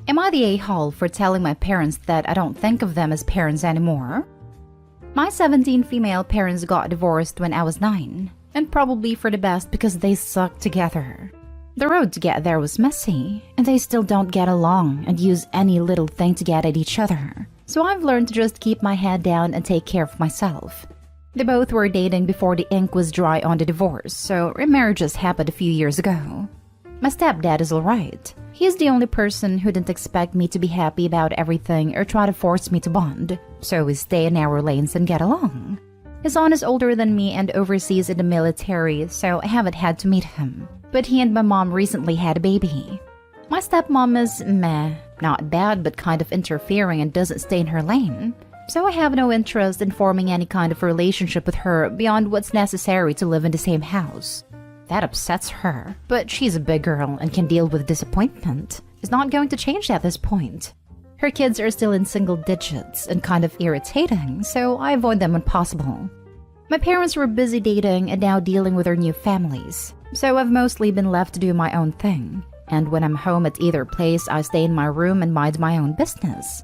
Am I the a-hole for telling my parents that I don't think of them as parents anymore? My 17 female parents got divorced when I was 9, and probably for the best because they sucked together. The road to get there was messy, and they still don't get along and use any little thing to get at each other. So I've learned to just keep my head down and take care of myself. They both were dating before the ink was dry on the divorce, so remarriages happened a few years ago. My stepdad is alright. He is the only person who didn't expect me to be happy about everything or try to force me to bond, so we stay in our lanes and get along. His aunt is older than me and overseas in the military, so I haven't had to meet him. But he and my mom recently had a baby. My stepmom is meh, not bad but kind of interfering and doesn't stay in her lane. So I have no interest in forming any kind of relationship with her beyond what's necessary to live in the same house. That upsets her, but she's a big girl and can deal with disappointment. It's not going to change at this point. Her kids are still in single digits and kind of irritating, so I avoid them when possible. My parents were busy dating and now dealing with their new families, so I've mostly been left to do my own thing. And when I'm home at either place, I stay in my room and mind my own business.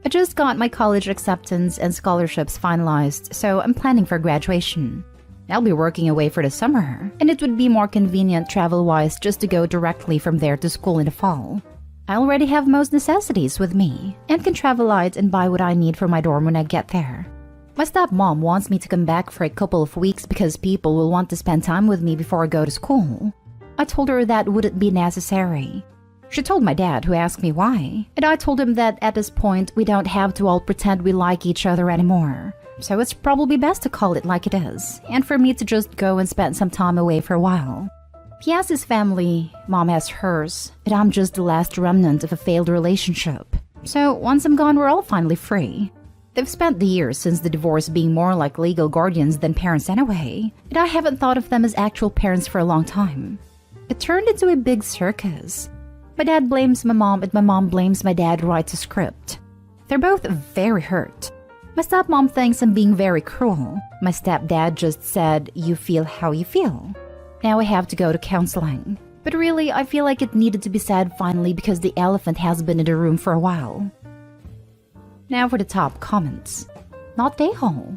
I just got my college acceptance and scholarships finalized, so I'm planning for graduation. I'll be working away for the summer, and it would be more convenient travel-wise just to go directly from there to school in the fall. I already have most necessities with me, and can travel light and buy what I need for my dorm when I get there. My stepmom wants me to come back for a couple of weeks because people will want to spend time with me before I go to school. I told her that wouldn't be necessary. She told my dad, who asked me why, and I told him that at this point we don't have to all pretend we like each other anymore. So it's probably best to call it like it is, and for me to just go and spend some time away for a while. He has his family, mom has hers, and I'm just the last remnant of a failed relationship. So once I'm gone, we're all finally free. They've spent the years since the divorce being more like legal guardians than parents anyway, and I haven't thought of them as actual parents for a long time. It turned into a big circus. My dad blames my mom and my mom blames my dad who writes a script. They're both very hurt. My stepmom thinks I'm being very cruel. My stepdad just said, "You feel how you feel." Now I have to go to counseling. But really, I feel like it needed to be said finally because the elephant has been in the room for a while. Now for the top comments. Not a-hole.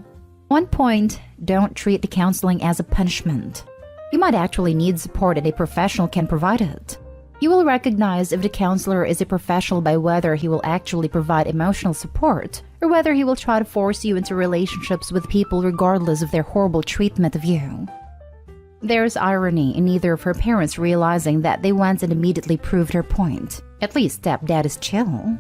1 point, don't treat the counseling as a punishment. You might actually need support and a professional can provide it. You will recognize if the counselor is a professional by whether he will actually provide emotional support or whether he will try to force you into relationships with people regardless of their horrible treatment of you. There's irony in neither of her parents realizing that they went and immediately proved her point. At least stepdad is chill.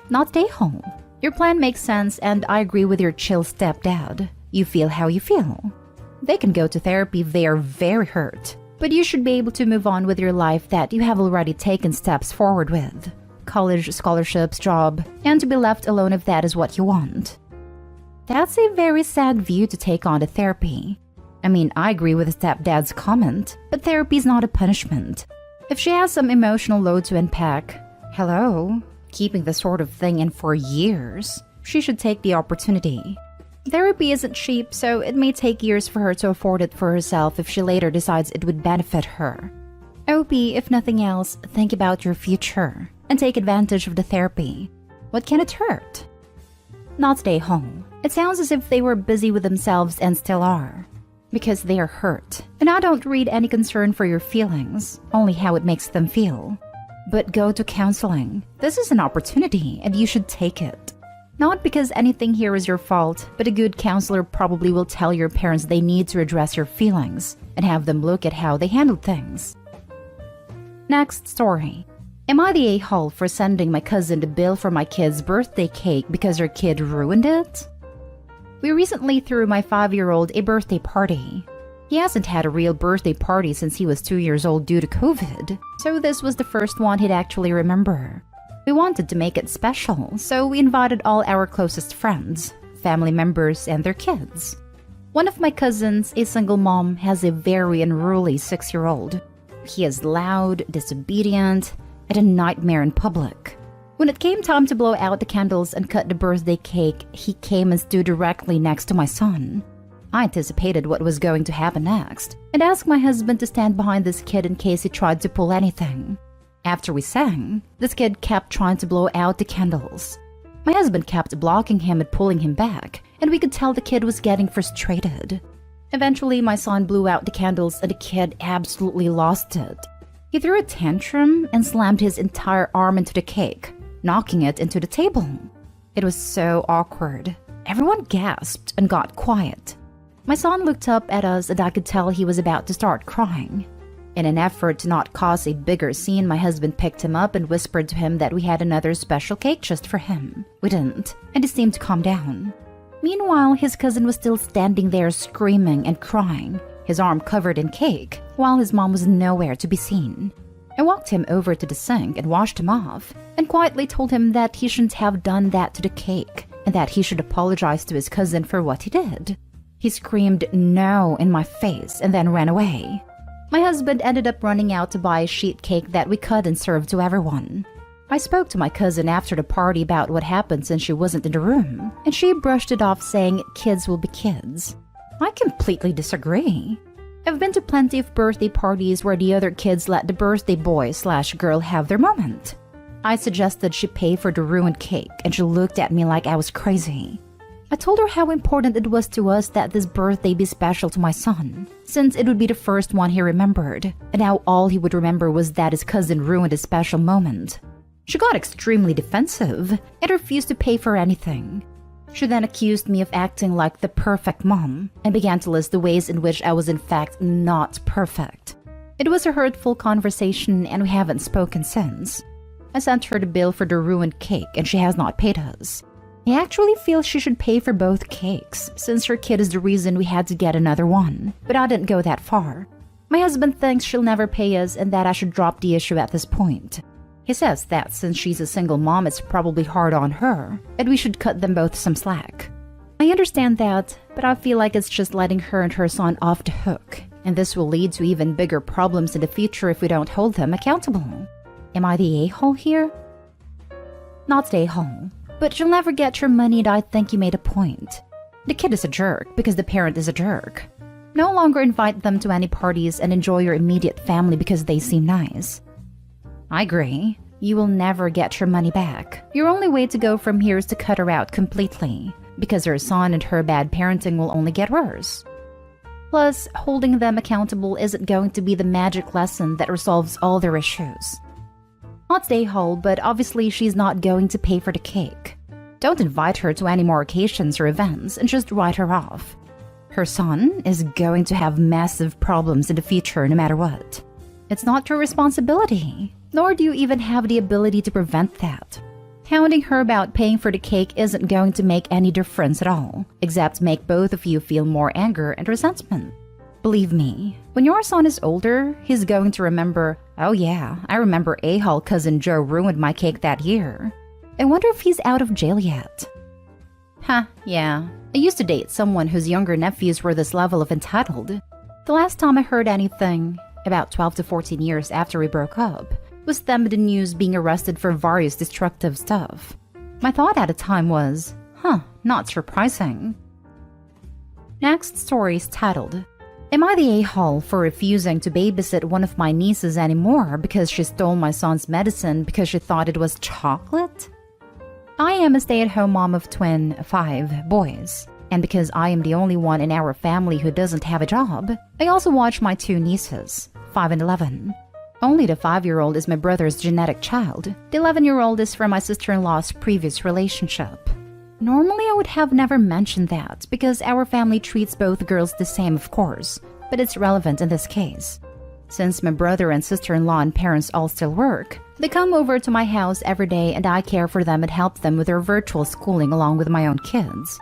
Not a-hole. Your plan makes sense and I agree with your chill stepdad. You feel how you feel. They can go to therapy if they are very hurt. But you should be able to move on with your life that you have already taken steps forward with. College, scholarships, job, and to be left alone if that is what you want. That's a very sad view to take on to therapy. I mean, I agree with stepdad's comment, but therapy is not a punishment. If she has some emotional load to unpack, hello, keeping this sort of thing in for years, she should take the opportunity. Therapy isn't cheap, so it may take years for her to afford it for herself if she later decides it would benefit her. OP, if nothing else, think about your future and take advantage of the therapy. What can it hurt? Not stay home. It sounds as if they were busy with themselves and still are. Because they are hurt. And I don't read any concern for your feelings, only how it makes them feel. But go to counseling. This is an opportunity and you should take it. Not because anything here is your fault, but a good counselor probably will tell your parents they need to address your feelings and have them look at how they handled things. Next story. Am I the a-hole for sending my cousin the bill for my kid's birthday cake because her kid ruined it? We recently threw my 5-year-old a birthday party. He hasn't had a real birthday party since he was 2 years old due to COVID, so this was the first one he'd actually remember. We wanted to make it special, so we invited all our closest friends, family members, and their kids. One of my cousins, a single mom, has a very unruly 6-year-old. He is loud, disobedient, and a nightmare in public. When it came time to blow out the candles and cut the birthday cake, he came and stood directly next to my son. I anticipated what was going to happen next, and asked my husband to stand behind this kid in case he tried to pull anything. After we sang, this kid kept trying to blow out the candles. My husband kept blocking him and pulling him back, and we could tell the kid was getting frustrated. Eventually, my son blew out the candles and the kid absolutely lost it. He threw a tantrum and slammed his entire arm into the cake, knocking it into the table. It was so awkward. Everyone gasped and got quiet. My son looked up at us and I could tell he was about to start crying. In an effort to not cause a bigger scene, my husband picked him up and whispered to him that we had another special cake just for him. We didn't, and he seemed to calm down. Meanwhile, his cousin was still standing there screaming and crying, his arm covered in cake, while his mom was nowhere to be seen. I walked him over to the sink and washed him off, and quietly told him that he shouldn't have done that to the cake, and that he should apologize to his cousin for what he did. He screamed no in my face and then ran away. My husband ended up running out to buy a sheet cake that we cut and served to everyone. I spoke to my cousin after the party about what happened since she wasn't in the room, and she brushed it off saying kids will be kids. I completely disagree. I've been to plenty of birthday parties where the other kids let the birthday boy/girl have their moment. I suggested she pay for the ruined cake, and she looked at me like I was crazy. I told her how important it was to us that this birthday be special to my son, since it would be the first one he remembered, and how all he would remember was that his cousin ruined a special moment. She got extremely defensive and refused to pay for anything. She then accused me of acting like the perfect mom and began to list the ways in which I was in fact not perfect. It was a hurtful conversation and we haven't spoken since. I sent her the bill for the ruined cake and she has not paid us. I actually feel she should pay for both cakes since her kid is the reason we had to get another one, but I didn't go that far. My husband thinks she'll never pay us and that I should drop the issue at this point. He says that since she's a single mom, it's probably hard on her, and we should cut them both some slack. I understand that, but I feel like it's just letting her and her son off the hook, and this will lead to even bigger problems in the future if we don't hold them accountable. Am I the a-hole here? Not the a-hole, but you'll never get your money and I think you made a point. The kid is a jerk because the parent is a jerk. No longer invite them to any parties and enjoy your immediate family because they seem nice. I agree. You will never get your money back. Your only way to go from here is to cut her out completely, because her son and her bad parenting will only get worse. Plus, holding them accountable isn't going to be the magic lesson that resolves all their issues. Not stay whole, but obviously she's not going to pay for the cake. Don't invite her to any more occasions or events and just write her off. Her son is going to have massive problems in the future no matter what. It's not your responsibility. Nor do you even have the ability to prevent that. Hounding her about paying for the cake isn't going to make any difference at all, except make both of you feel more anger and resentment. Believe me, when your son is older, he's going to remember, oh yeah, I remember a-hole cousin Joe ruined my cake that year. I wonder if he's out of jail yet. Yeah. I used to date someone whose younger nephews were this level of entitled. The last time I heard anything, about 12 to 14 years after we broke up, was them in the news being arrested for various destructive stuff. My thought at the time was, not surprising. Next story is titled, Am I the a-hole for refusing to babysit one of my nieces anymore because she stole my son's medicine because she thought it was chocolate? I am a stay-at-home mom of 5 boys, and because I am the only one in our family who doesn't have a job, I also watch my 2 nieces, 5 and 11. Only the 5-year-old is my brother's genetic child. The 11-year-old is from my sister-in-law's previous relationship. Normally, I would have never mentioned that because our family treats both girls the same, of course, but it's relevant in this case. Since my brother and sister-in-law and parents all still work, they come over to my house every day and I care for them and help them with their virtual schooling along with my own kids.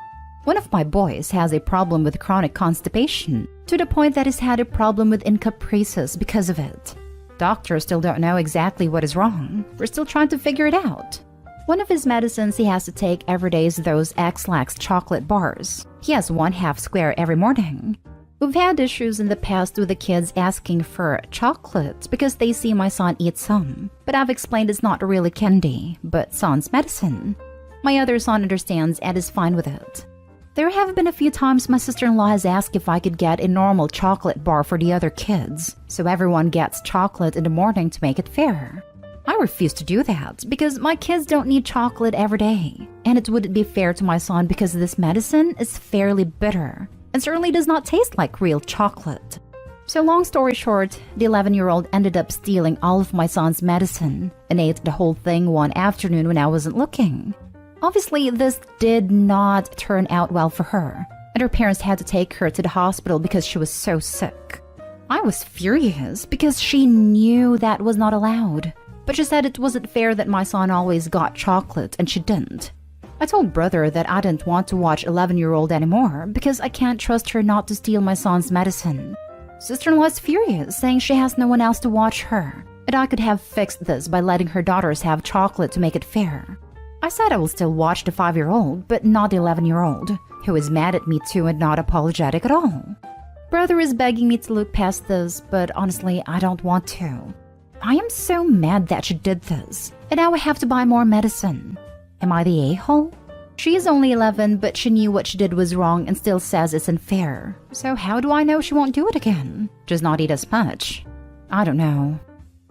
One of my boys has a problem with chronic constipation, to the point that he's had a problem with encaprices because of it. Doctors still don't know exactly what is wrong. We're still trying to figure it out. One of his medicines he has to take every day is those X-Lax chocolate bars. He has 1/2 square every morning. We've had issues in the past with the kids asking for chocolate because they see my son eat some, but I've explained it's not really candy, but son's medicine. My other son understands and is fine with it. There have been a few times my sister-in-law has asked if I could get a normal chocolate bar for the other kids, so everyone gets chocolate in the morning to make it fair. I refuse to do that because my kids don't need chocolate every day. And it wouldn't be fair to my son because this medicine is fairly bitter and certainly does not taste like real chocolate. So long story short, the 11-year-old ended up stealing all of my son's medicine and ate the whole thing one afternoon when I wasn't looking. Obviously, this did not turn out well for her, and her parents had to take her to the hospital because she was so sick. I was furious because she knew that was not allowed, but she said it wasn't fair that my son always got chocolate and she didn't. I told brother that I didn't want to watch 11-year-old anymore because I can't trust her not to steal my son's medicine. Sister-in-law is furious, saying she has no one else to watch her, and I could have fixed this by letting her daughters have chocolate to make it fair. I said I will still watch the 5-year-old, but not the 11-year-old, who is mad at me too and not apologetic at all. Brother is begging me to look past this, but honestly, I don't want to. I am so mad that she did this, and now I have to buy more medicine. Am I the a-hole? She is only 11, but she knew what she did was wrong and still says it's unfair. So how do I know she won't do it again? Just not eat as much? I don't know.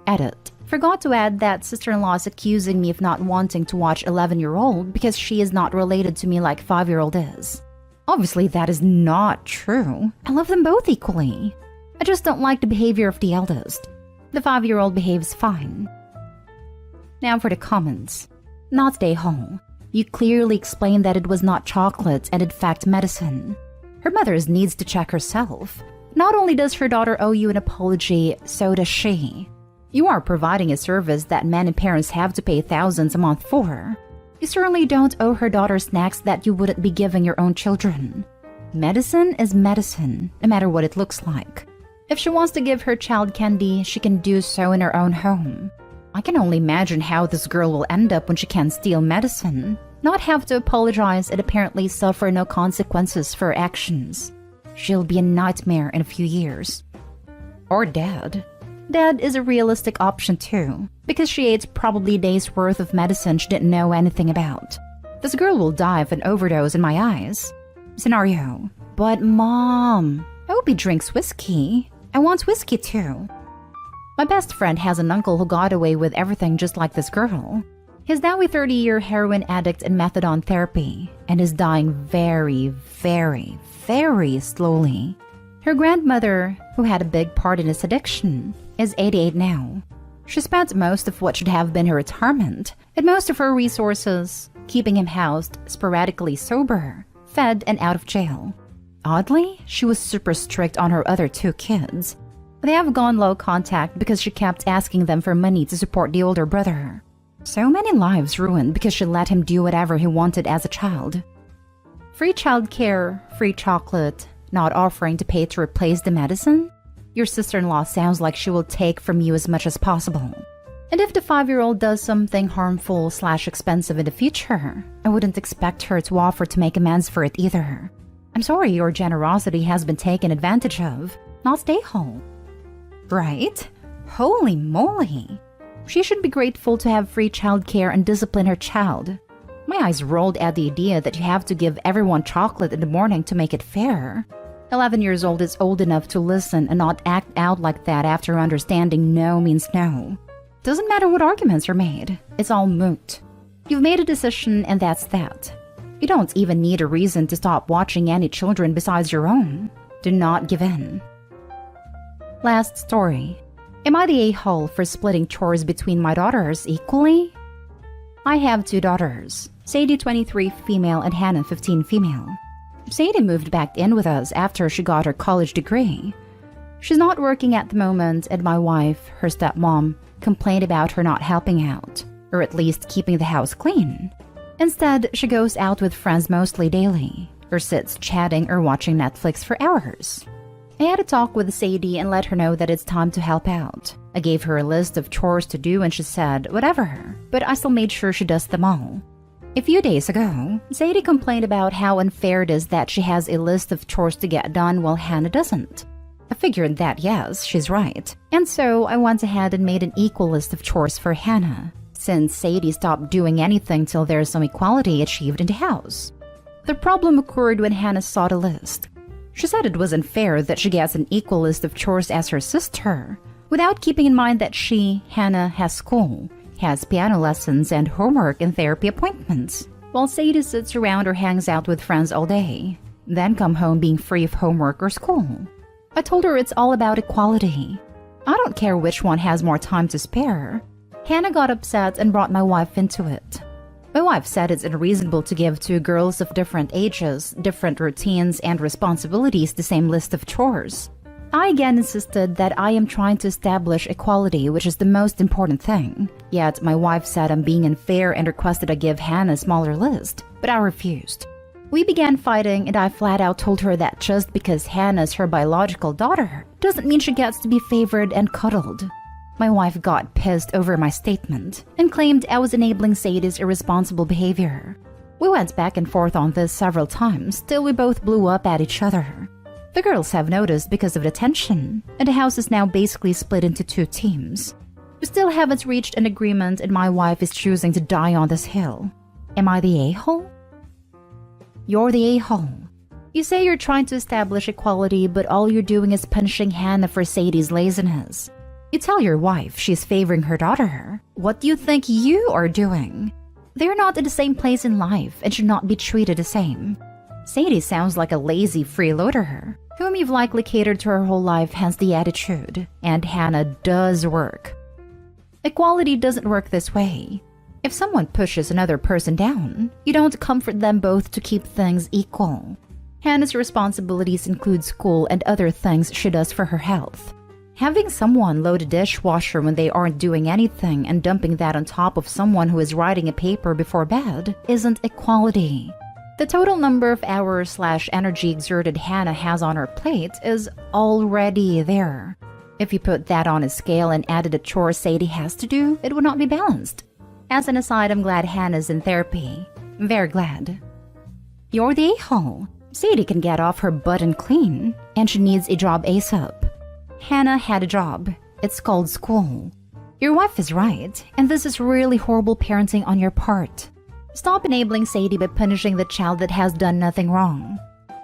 Edit. Forgot to add that sister-in-law is accusing me of not wanting to watch 11-year-old because she is not related to me like 5-year-old is. Obviously, that is not true. I love them both equally. I just don't like the behavior of the eldest. The 5-year-old behaves fine. Now for the comments. Not the a-hole. You clearly explained that it was not chocolate and in fact medicine. Her mother needs to check herself. Not only does her daughter owe you an apology, so does she. You are providing a service that many parents have to pay thousands a month for. You certainly don't owe her daughter snacks that you wouldn't be giving your own children. Medicine is medicine, no matter what it looks like. If she wants to give her child candy, she can do so in her own home. I can only imagine how this girl will end up when she can steal medicine, not have to apologize and apparently suffer no consequences for her actions. She'll be a nightmare in a few years. Or dead. Dead is a realistic option too, because she ate probably a day's worth of medicine she didn't know anything about. This girl will die of an overdose in my eyes. Scenario. But Mom, I hope he drinks whiskey. I want whiskey too. My best friend has an uncle who got away with everything just like this girl. He's now a 30-year heroin addict in methadone therapy and is dying very, very, very slowly. Her grandmother, who had a big part in his addiction, is 88 now. She spent most of what should have been her retirement and most of her resources keeping him housed, sporadically sober, fed, and out of jail. Oddly, she was super strict on her other 2 kids. They have gone low contact because she kept asking them for money to support the older brother. So many lives ruined because she let him do whatever he wanted as a child. Free childcare, free chocolate, not offering to pay to replace the medicine? Your sister-in-law sounds like she will take from you as much as possible. And if the 5-year-old does something harmful/expensive in the future, I wouldn't expect her to offer to make amends for it either. I'm sorry your generosity has been taken advantage of, not stay home. Right? Holy moly! She should be grateful to have free childcare and discipline her child. My eyes rolled at the idea that you have to give everyone chocolate in the morning to make it fair. 11 years old is old enough to listen and not act out like that after understanding no means no. Doesn't matter what arguments are made, it's all moot. You've made a decision and that's that. You don't even need a reason to stop watching any children besides your own. Do not give in. Last story. Am I the a-hole for splitting chores between my daughters equally? I have 2 daughters, Sadie 23 female and Hannah 15 female. Sadie moved back in with us after she got her college degree. She's not working at the moment and my wife, her stepmom, complained about her not helping out, or at least keeping the house clean. Instead, she goes out with friends mostly daily, or sits chatting or watching Netflix for hours. I had a talk with Sadie and let her know that it's time to help out. I gave her a list of chores to do and she said, whatever, but I still made sure she does them all. A few days ago, Sadie complained about how unfair it is that she has a list of chores to get done while Hannah doesn't. I figured that yes, she's right. And so I went ahead and made an equal list of chores for Hannah, since Sadie stopped doing anything till there's some equality achieved in the house. The problem occurred when Hannah saw the list. She said it was unfair that she gets an equal list of chores as her sister, without keeping in mind that she, Hannah, has school, has piano lessons and homework and therapy appointments, while Sadie sits around or hangs out with friends all day, then come home being free of homework or school. I told her it's all about equality. I don't care which one has more time to spare. Hannah got upset and brought my wife into it. My wife said it's unreasonable to give two girls of different ages, different routines, and responsibilities the same list of chores. I again insisted that I am trying to establish equality, which is the most important thing. Yet my wife said I'm being unfair and requested I give Hannah a smaller list, but I refused. We began fighting, and I flat out told her that just because Hannah is her biological daughter doesn't mean she gets to be favored and cuddled. My wife got pissed over my statement and claimed I was enabling Sadie's irresponsible behavior. We went back and forth on this several times till we both blew up at each other. The girls have noticed because of the tension, and the house is now basically split into two teams. We still haven't reached an agreement, and my wife is choosing to die on this hill. Am I the a-hole? You're the a-hole. You say you're trying to establish equality, but all you're doing is punishing Hannah for Sadie's laziness. You tell your wife she's favoring her daughter. What do you think you are doing? They're not in the same place in life and should not be treated the same. Sadie sounds like a lazy freeloader, whom you've likely catered to her whole life, hence the attitude. And Hannah does work. Equality doesn't work this way. If someone pushes another person down, you don't comfort them both to keep things equal. Hannah's responsibilities include school and other things she does for her health. Having someone load a dishwasher when they aren't doing anything and dumping that on top of someone who is writing a paper before bed isn't equality. The total number of hours/energy exerted Hannah has on her plate is already there. If you put that on a scale and added a chore Sadie has to do, it would not be balanced. As an aside, I'm glad Hannah's in therapy. Very glad. You're the a-hole. Sadie can get off her butt and clean, and she needs a job ASAP. Hannah had a job. It's called school. Your wife is right, and this is really horrible parenting on your part. Stop enabling Sadie by punishing the child that has done nothing wrong.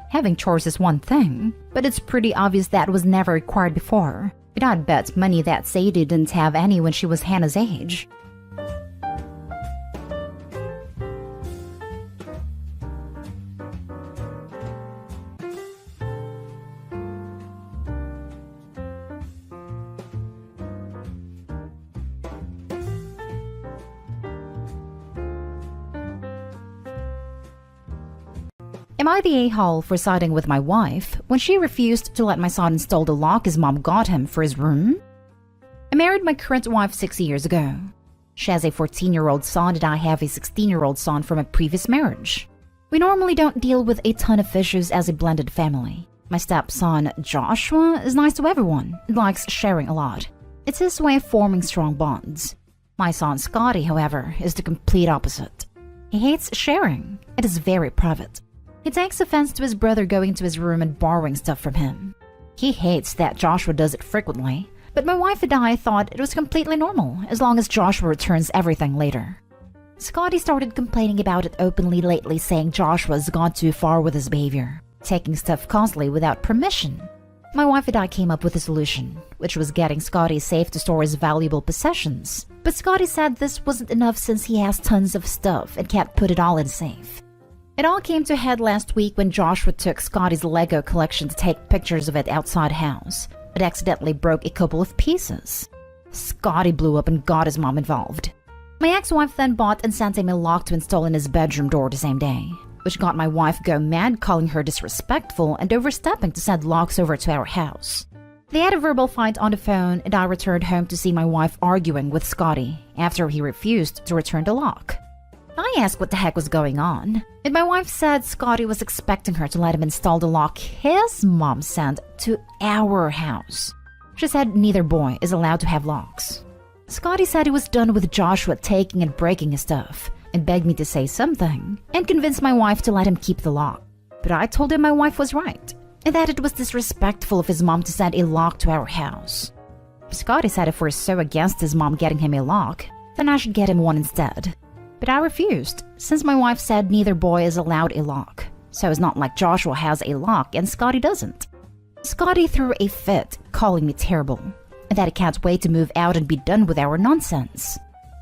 Having chores is one thing, but it's pretty obvious that was never required before. And I'd bet money that Sadie didn't have any when she was Hannah's age. Am I the a-hole for siding with my wife when she refused to let my son install the lock his mom got him for his room? I married my current wife 6 years ago. She has a 14-year-old son and I have a 16-year-old son from a previous marriage. We normally don't deal with a ton of issues as a blended family. My stepson, Joshua, is nice to everyone and likes sharing a lot. It's his way of forming strong bonds. My son, Scotty, however, is the complete opposite. He hates sharing and is very private. He takes offense to his brother going to his room and borrowing stuff from him. He hates that Joshua does it frequently, but my wife and I thought it was completely normal as long as Joshua returns everything later. Scotty started complaining about it openly lately, saying Joshua's gone too far with his behavior, taking stuff constantly without permission. My wife and I came up with a solution, which was getting Scotty safe to store his valuable possessions. But Scotty said this wasn't enough since he has tons of stuff and can't put it all in safe. It all came to a head last week when Joshua took Scotty's Lego collection to take pictures of it outside house, but accidentally broke a couple of pieces. Scotty blew up and got his mom involved. My ex-wife then bought and sent him a lock to install in his bedroom door the same day, which got my wife go mad, calling her disrespectful and overstepping to send locks over to our house. They had a verbal fight on the phone and I returned home to see my wife arguing with Scotty after he refused to return the lock. I asked what the heck was going on, and my wife said Scotty was expecting her to let him install the lock his mom sent to our house. She said neither boy is allowed to have locks. Scotty said he was done with Joshua taking and breaking his stuff, and begged me to say something, and convinced my wife to let him keep the lock. But I told him my wife was right, and that it was disrespectful of his mom to send a lock to our house. Scotty said if we're so against his mom getting him a lock, then I should get him one instead. But I refused, since my wife said neither boy is allowed a lock. So it's not like Joshua has a lock and Scotty doesn't. Scotty threw a fit, calling me terrible, and that he can't wait to move out and be done with our nonsense.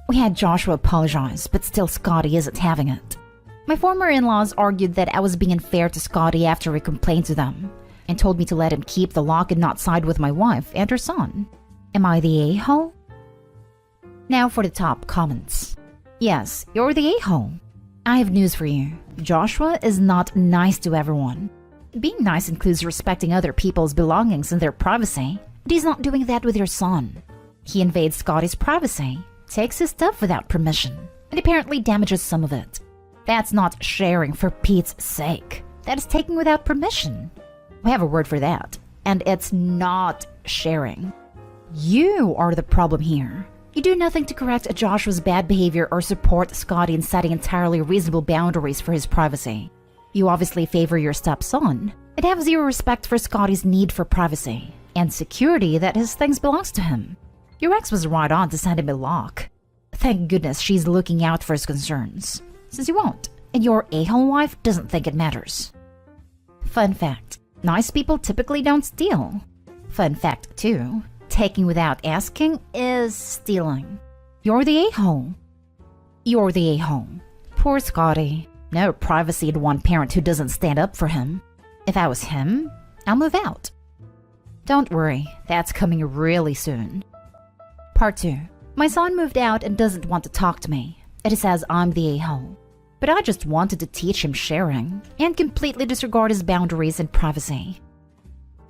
We had Joshua apologize, but still Scotty isn't having it. My former in-laws argued that I was being unfair to Scotty after we complained to them, and told me to let him keep the lock and not side with my wife and her son. Am I the a-hole? Now for the top comments. Yes, you're the a-hole. I have news for you. Joshua is not nice to everyone. Being nice includes respecting other people's belongings and their privacy, but he's not doing that with your son. He invades Scotty's privacy, takes his stuff without permission, and apparently damages some of it. That's not sharing, for Pete's sake. That is taking without permission. We have a word for that, and it's not sharing. You are the problem here. You do nothing to correct Joshua's bad behavior or support Scotty in setting entirely reasonable boundaries for his privacy. You obviously favor your stepson and have zero respect for Scotty's need for privacy and security that his things belongs to him. Your ex was right on to send him a lock. Thank goodness she's looking out for his concerns, since you won't, and your a-hole wife doesn't think it matters. Fun fact, nice people typically don't steal. Fun fact 2, taking without asking is stealing. You're the a-hole. You're the a-hole. Poor Scotty. No privacy to one parent who doesn't stand up for him. If I was him, I'll move out. Don't worry, that's coming really soon. Part 2. My son moved out and doesn't want to talk to me. It says I'm the a-hole. But I just wanted to teach him sharing and completely disregard his boundaries and privacy.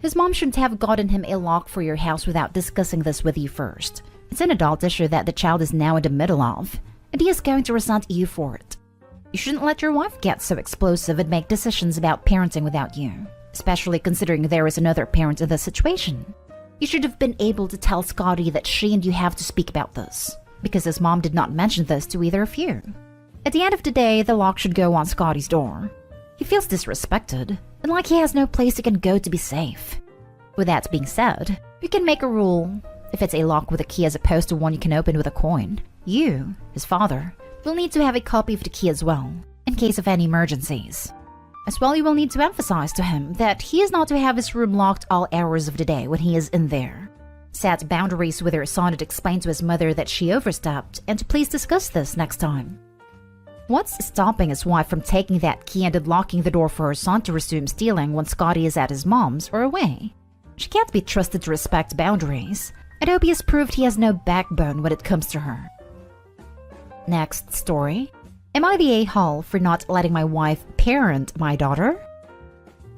His mom shouldn't have gotten him a lock for your house without discussing this with you first. It's an adult issue that the child is now in the middle of, and he is going to resent you for it. You shouldn't let your wife get so explosive and make decisions about parenting without you, especially considering there is another parent in the situation. You should have been able to tell Scotty that she and you have to speak about this, because his mom did not mention this to either of you. At the end of the day, the lock should go on Scotty's door. He feels disrespected, and like he has no place he can go to be safe. With that being said, you can make a rule. If it's a lock with a key as opposed to one you can open with a coin, you, his father, will need to have a copy of the key as well, in case of any emergencies. As well, you will need to emphasize to him that he is not to have his room locked all hours of the day when he is in there. Set boundaries with your son and explain to his mother that she overstepped, and to please discuss this next time. What's stopping his wife from taking that key and unlocking the door for her son to resume stealing when Scotty is at his mom's or away? She can't be trusted to respect boundaries, and Obi has proved he has no backbone when it comes to her. Next story. Am I the a-hole for not letting my wife parent my daughter?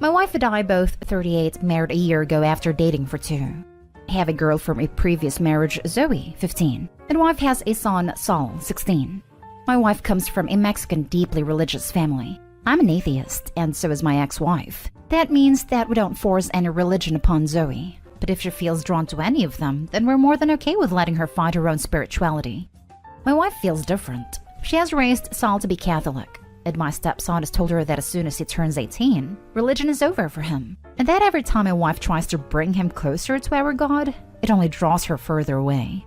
My wife and I, both 38, married a year ago after dating for 2. I have a girl from a previous marriage, Zoe, 15, and wife has a son, Saul, 16. My wife comes from a Mexican, deeply religious family. I'm an atheist, and so is my ex-wife. That means that we don't force any religion upon Zoe, but if she feels drawn to any of them, then we're more than okay with letting her find her own spirituality. My wife feels different. She has raised Saul to be Catholic, and my stepson has told her that as soon as he turns 18, religion is over for him, and that every time my wife tries to bring him closer to our God, it only draws her further away.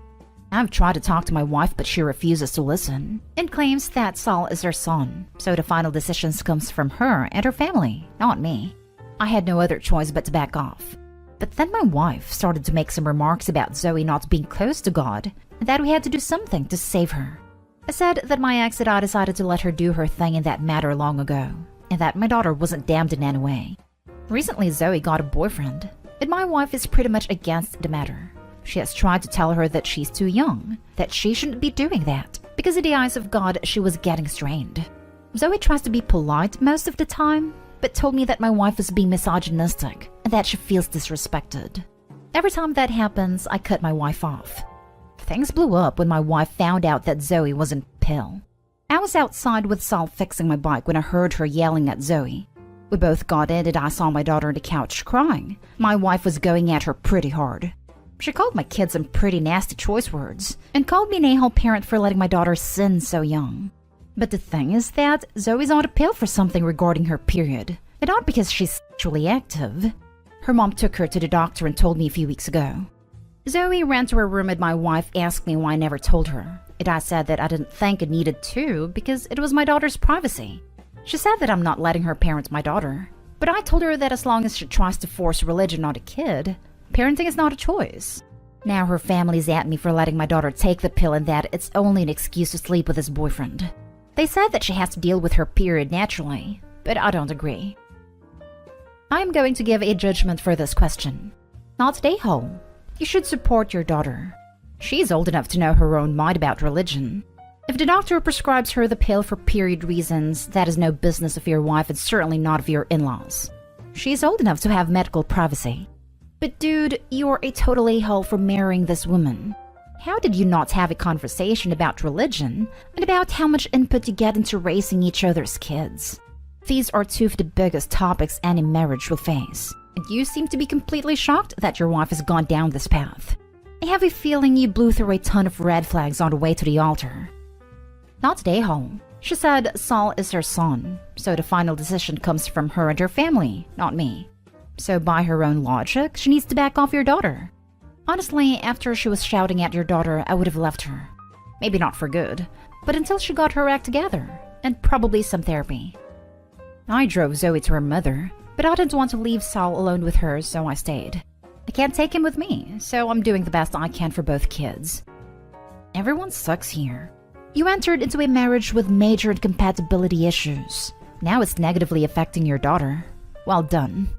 I've tried to talk to my wife, but she refuses to listen, and claims that Saul is her son, so the final decision comes from her and her family, not me. I had no other choice but to back off. But then my wife started to make some remarks about Zoe not being close to God, and that we had to do something to save her. I said that my ex and I decided to let her do her thing in that matter long ago, and that my daughter wasn't damned in any way. Recently, Zoe got a boyfriend, and my wife is pretty much against the matter. She has tried to tell her that she's too young, that she shouldn't be doing that, because in the eyes of God, she was getting strained. Zoe tries to be polite most of the time, but told me that my wife is being misogynistic and that she feels disrespected. Every time that happens, I cut my wife off. Things blew up when my wife found out that Zoe wasn't pill. I was outside with Saul fixing my bike when I heard her yelling at Zoe. We both got in and I saw my daughter on the couch crying. My wife was going at her pretty hard. She called my kids some pretty nasty choice words and called me an a-hole parent for letting my daughter sin so young. But the thing is that Zoe's on a pill for something regarding her period, and not because she's sexually active. Her mom took her to the doctor and told me a few weeks ago. Zoe ran to her room and my wife asked me why I never told her, and I said that I didn't think it needed to because it was my daughter's privacy. She said that I'm not letting her parent my daughter, but I told her that as long as she tries to force religion on a kid, parenting is not a choice. Now her family's at me for letting my daughter take the pill and that it's only an excuse to sleep with his boyfriend. They said that she has to deal with her period naturally, but I don't agree. I am going to give a judgment for this question. Not today, Hole. You should support your daughter. She's old enough to know her own mind about religion. If the doctor prescribes her the pill for period reasons, that is no business of your wife and certainly not of your in-laws. She's old enough to have medical privacy. But dude, you're a total a-hole for marrying this woman. How did you not have a conversation about religion and about how much input you get into raising each other's kids? These are two of the biggest topics any marriage will face, and you seem to be completely shocked that your wife has gone down this path. I have a feeling you blew through a ton of red flags on the way to the altar. Not today, home. She said Saul is her son, so the final decision comes from her and her family, not me. So by her own logic, she needs to back off your daughter. Honestly, after she was shouting at your daughter, I would have left her. Maybe not for good, but until she got her act together, and probably some therapy. I drove Zoe to her mother, but I didn't want to leave Saul alone with her, so I stayed. I can't take him with me, so I'm doing the best I can for both kids. Everyone sucks here. You entered into a marriage with major incompatibility issues. Now it's negatively affecting your daughter. Well done.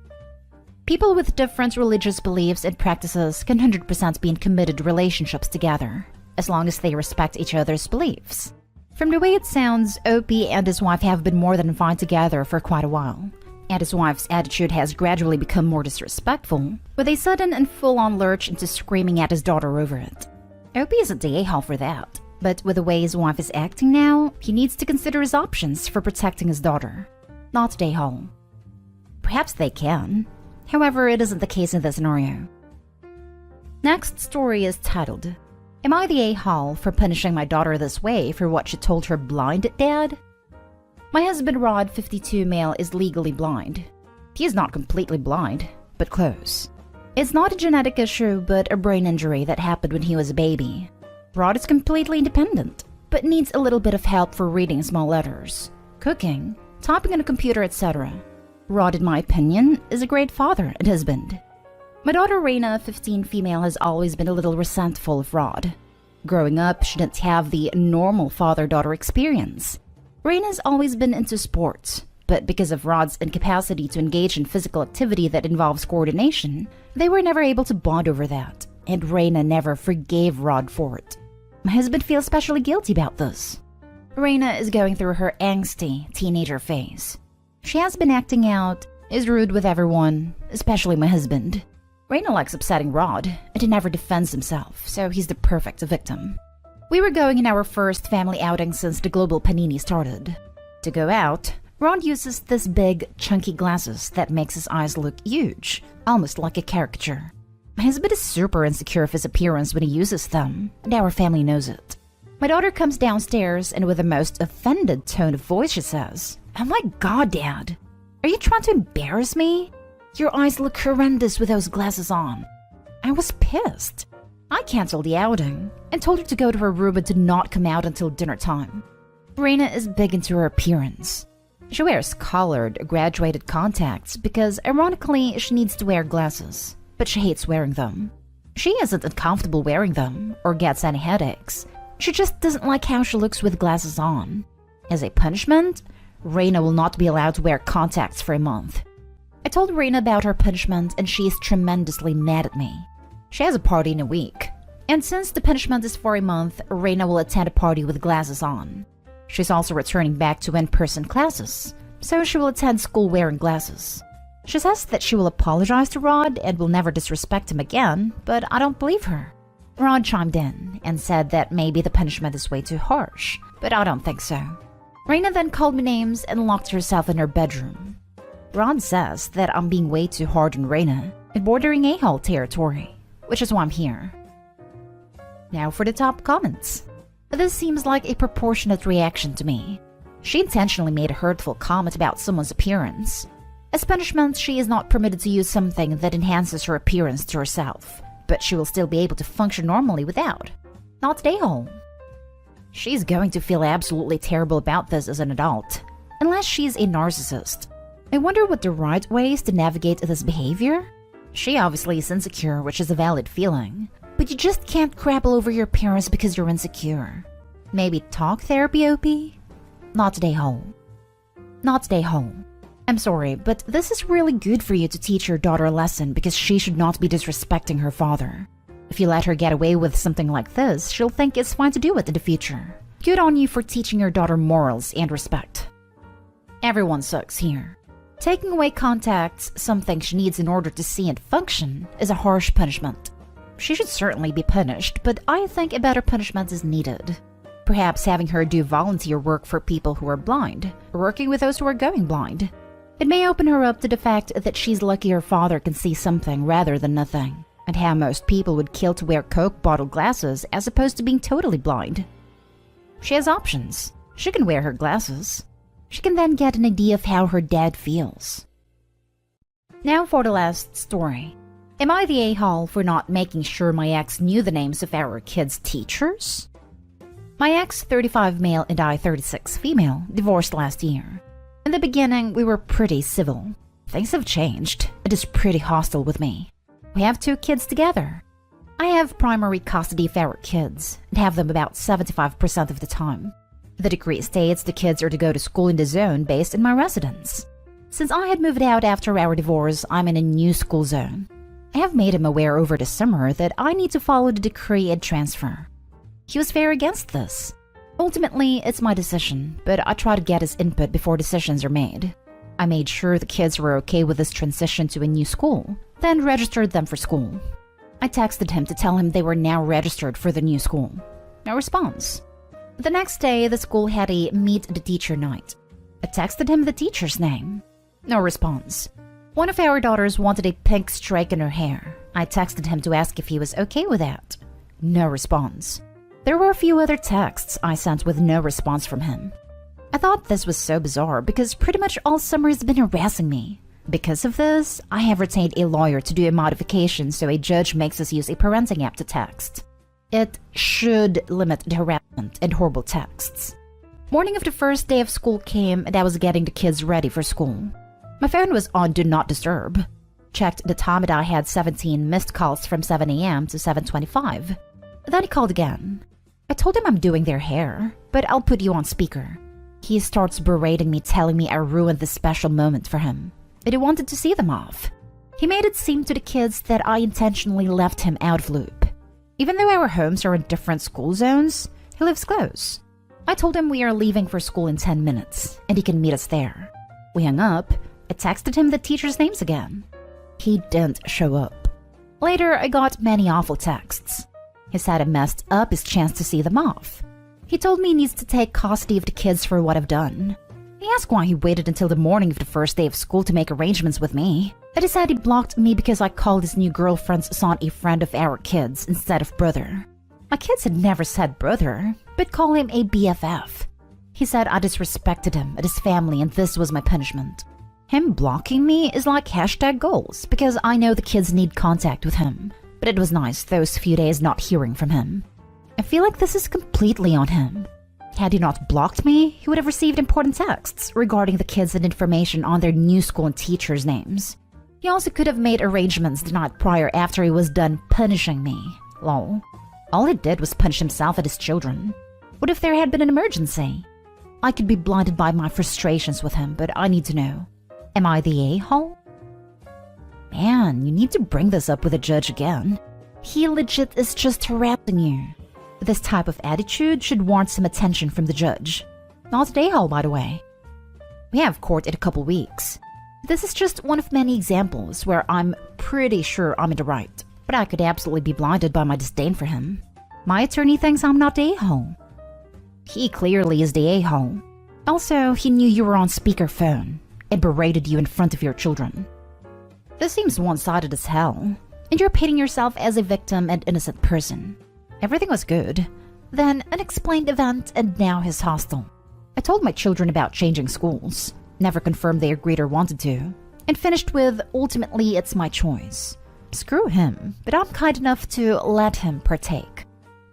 People with different religious beliefs and practices can 100% be in committed relationships together, as long as they respect each other's beliefs. From the way it sounds, Opie and his wife have been more than fine together for quite a while, and his wife's attitude has gradually become more disrespectful, with a sudden and full-on lurch into screaming at his daughter over it. Opie isn't the a-hole for that, but with the way his wife is acting now, he needs to consider his options for protecting his daughter. Not the a-hole. Perhaps they can. However, it isn't the case in this scenario. Next story is titled, Am I the a-hole for punishing my daughter this way for what she told her blind dad? My husband Rod, 52 male, is legally blind. He is not completely blind, but close. It's not a genetic issue, but a brain injury that happened when he was a baby. Rod is completely independent, but needs a little bit of help for reading small letters, cooking, typing on a computer, etc. Rod, in my opinion, is a great father and husband. My daughter Raina, 15 female, has always been a little resentful of Rod. Growing up, she didn't have the normal father-daughter experience. Raina's always been into sports, but because of Rod's incapacity to engage in physical activity that involves coordination, they were never able to bond over that, and Raina never forgave Rod for it. My husband feels especially guilty about this. Raina is going through her angsty teenager phase. She has been acting out, is rude with everyone, especially my husband. Raina likes upsetting Rod, and he never defends himself, so he's the perfect victim. We were going in our first family outing since the global panini started. To go out, Rod uses this big, chunky glasses that makes his eyes look huge, almost like a caricature. My husband is super insecure of his appearance when he uses them, and our family knows it. My daughter comes downstairs and with the most offended tone of voice she says, "Oh my god, Dad, are you trying to embarrass me? Your eyes look horrendous with those glasses on." I was pissed. I canceled the outing and told her to go to her room and to not come out until dinner time. Raina is big into her appearance. She wears colored, graduated contacts because, ironically, she needs to wear glasses, but she hates wearing them. She isn't uncomfortable wearing them or gets any headaches. She just doesn't like how she looks with glasses on. As a punishment, Raina will not be allowed to wear contacts for a month. I told Raina about her punishment and she is tremendously mad at me. She has a party in a week, and since the punishment is for a month, Raina will attend a party with glasses on. She's also returning back to in-person classes, so she will attend school wearing glasses. She says that she will apologize to Rod and will never disrespect him again, but I don't believe her. Rod chimed in and said that maybe the punishment is way too harsh, but I don't think so. Raina then called me names and locked herself in her bedroom. Rod says that I'm being way too hard on Raina and bordering a-hole territory, which is why I'm here. Now for the top comments. This seems like a proportionate reaction to me. She intentionally made a hurtful comment about someone's appearance. As punishment, she is not permitted to use something that enhances her appearance to herself, but she will still be able to function normally without. Not a-hole. She's going to feel absolutely terrible about this as an adult, unless she's a narcissist. I wonder what the right way is to navigate this behavior? She obviously is insecure, which is a valid feeling, but but you just can't crap all over your parents because you're insecure. Maybe talk therapy, OP? Not today, home. Not today, home. I'm sorry, but this is really good for you to teach your daughter a lesson because she should not be disrespecting her father. If you let her get away with something like this, she'll think it's fine to do it in the future. Good on you for teaching your daughter morals and respect. Everyone sucks here. Taking away contacts, something she needs in order to see and function, is a harsh punishment. She should certainly be punished, but I think a better punishment is needed. Perhaps having her do volunteer work for people who are blind, or working with those who are going blind. It may open her up to the fact that she's lucky her father can see something rather than nothing, and how most people would kill to wear Coke bottle glasses as opposed to being totally blind. She has options. She can wear her glasses. She can then get an idea of how her dad feels. Now for the last story. Am I the a-hole for not making sure my ex knew the names of our kids' teachers? My ex, 35 male, and I, 36 female, divorced last year. In the beginning, we were pretty civil. Things have changed. It is pretty hostile with me. We have 2 kids together. I have primary custody of our kids and have them about 75% of the time. The decree states the kids are to go to school in the zone based in my residence. Since I had moved out after our divorce, I'm in a new school zone. I have made him aware over the summer that I need to follow the decree and transfer. He was very against this. Ultimately, it's my decision, but I try to get his input before decisions are made. I made sure the kids were okay with this transition to a new school, then registered them for school. I texted him to tell him they were now registered for the new school. No response. The next day, the school had a meet the teacher night. I texted him the teacher's name. No response. One of our daughters wanted a pink streak in her hair. I texted him to ask if he was okay with that. No response. There were a few other texts I sent with no response from him. I thought this was so bizarre because pretty much all summer has been harassing me. Because of this, I have retained a lawyer to do a modification so a judge makes us use a parenting app to text. It should limit the harassment and horrible texts. Morning of the first day of school came and I was getting the kids ready for school. My phone was on Do Not Disturb. Checked the time and I had 17 missed calls from 7 a.m. to 7:25. Then he called again. I told him I'm doing their hair, but I'll put you on speaker. He starts berating me, telling me I ruined this special moment for him, that he wanted to see them off. He made it seem to the kids that I intentionally left him out of loop. Even though our homes are in different school zones, he lives close. I told him we are leaving for school in 10 minutes, and he can meet us there. We hung up. I texted him the teachers' names again. He didn't show up. Later, I got many awful texts. He said I messed up his chance to see them off. He told me he needs to take custody of the kids for what I've done. He asked why he waited until the morning of the first day of school to make arrangements with me. I decided he blocked me because I called his new girlfriend's son a friend of our kids instead of brother. My kids had never said brother, but call him a BFF. He said I disrespected him and his family and this was my punishment. Him blocking me is like #goals because I know the kids need contact with him. But it was nice those few days not hearing from him. I feel like this is completely on him. Had he not blocked me, he would have received important texts regarding the kids and information on their new school and teachers' names. He also could have made arrangements the night prior after he was done punishing me. Lol. All he did was punish himself and his children. What if there had been an emergency? I could be blinded by my frustrations with him, but I need to know. Am I the a-hole? Man, you need to bring this up with a judge again. He legit is just harassing you. This type of attitude should warrant some attention from the judge. Not the a-hole, by the way. We have court in a couple weeks. This is just one of many examples where I'm pretty sure I'm in the right, but I could absolutely be blinded by my disdain for him. My attorney thinks I'm not the a-hole. He clearly is the a-hole. Also, he knew you were on speakerphone and berated you in front of your children. This seems one-sided as hell, and you're painting yourself as a victim and innocent person. Everything was good. Then, unexplained event, and now he's hostile. I told my children about changing schools, never confirmed they agreed or wanted to, and finished with, ultimately it's my choice. Screw him, but I'm kind enough to let him partake.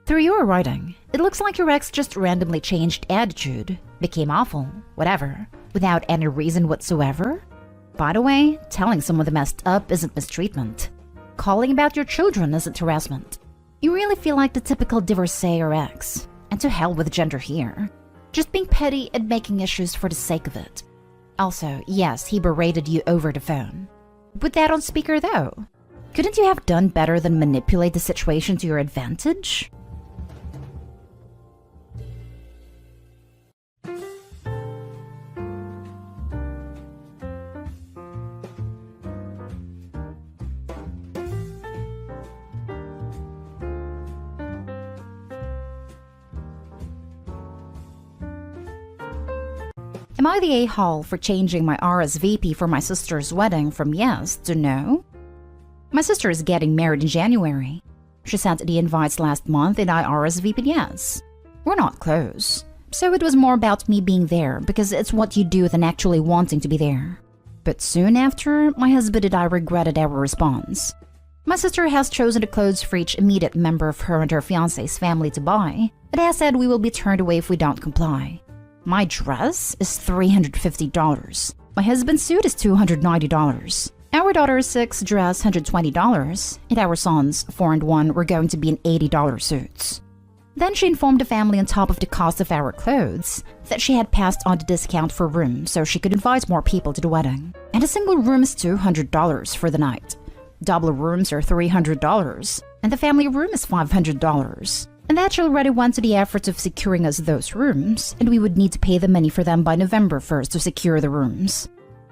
Through your writing, it looks like your ex just randomly changed attitude, became awful, whatever, without any reason whatsoever. By the way, telling someone they messed up isn't mistreatment. Calling about your children isn't harassment. You really feel like the typical divorcee or ex. And to hell with gender here. Just being petty and making issues for the sake of it. Also, yes, he berated you over the phone. Put that on speaker though. Couldn't you have done better than manipulate the situation to your advantage? Am I the a-hole for changing my RSVP for my sister's wedding from yes to no? My sister is getting married in January. She sent the invites last month and I RSVP'd yes. We're not close, so it was more about me being there because it's what you do than actually wanting to be there. But soon after, my husband and I regretted our response. My sister has chosen the clothes for each immediate member of her and her fiancé's family to buy, but has said we will be turned away if we don't comply. My dress is $350. My husband's suit is $290. Our daughter's 6 dress $120, and our son's 4 and 1 were going to be in $80 suits. Then she informed the family on top of the cost of our clothes that she had passed on the discount for room so she could invite more people to the wedding. And a single room is $200 for the night. Double rooms are $300, and the family room is $500. And that she already went to the effort of securing us those rooms, and we would need to pay the money for them by November 1st to secure the rooms.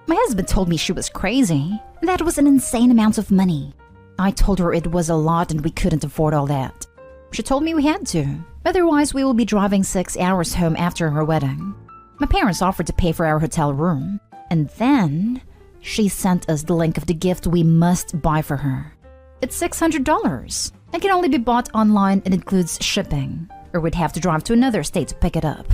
My husband told me she was crazy. That was an insane amount of money. I told her it was a lot and we couldn't afford all that. She told me we had to, otherwise we will be driving 6 hours home after her wedding. My parents offered to pay for our hotel room, and then she sent us the link of the gift we must buy for her. It's $600 and can only be bought online and includes shipping, or we'd have to drive to another state to pick it up.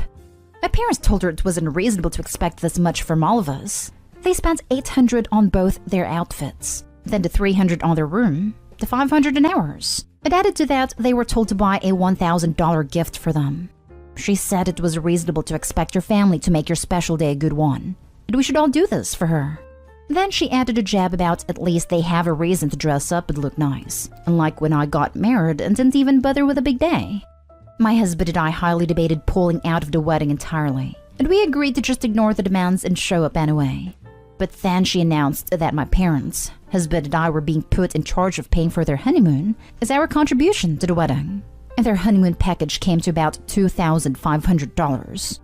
My parents told her it was unreasonable to expect this much from all of us. They spent $800 on both their outfits, then the $300 on their room, the $500 in ours. And added to that, they were told to buy a $1,000 gift for them. She said it was reasonable to expect your family to make your special day a good one, and we should all do this for her. Then she added a jab about at least they have a reason to dress up and look nice, unlike when I got married and didn't even bother with a big day. My husband and I highly debated pulling out of the wedding entirely, and we agreed to just ignore the demands and show up anyway. But then she announced that my parents, husband and I were being put in charge of paying for their honeymoon as our contribution to the wedding, and their honeymoon package came to about $2,500.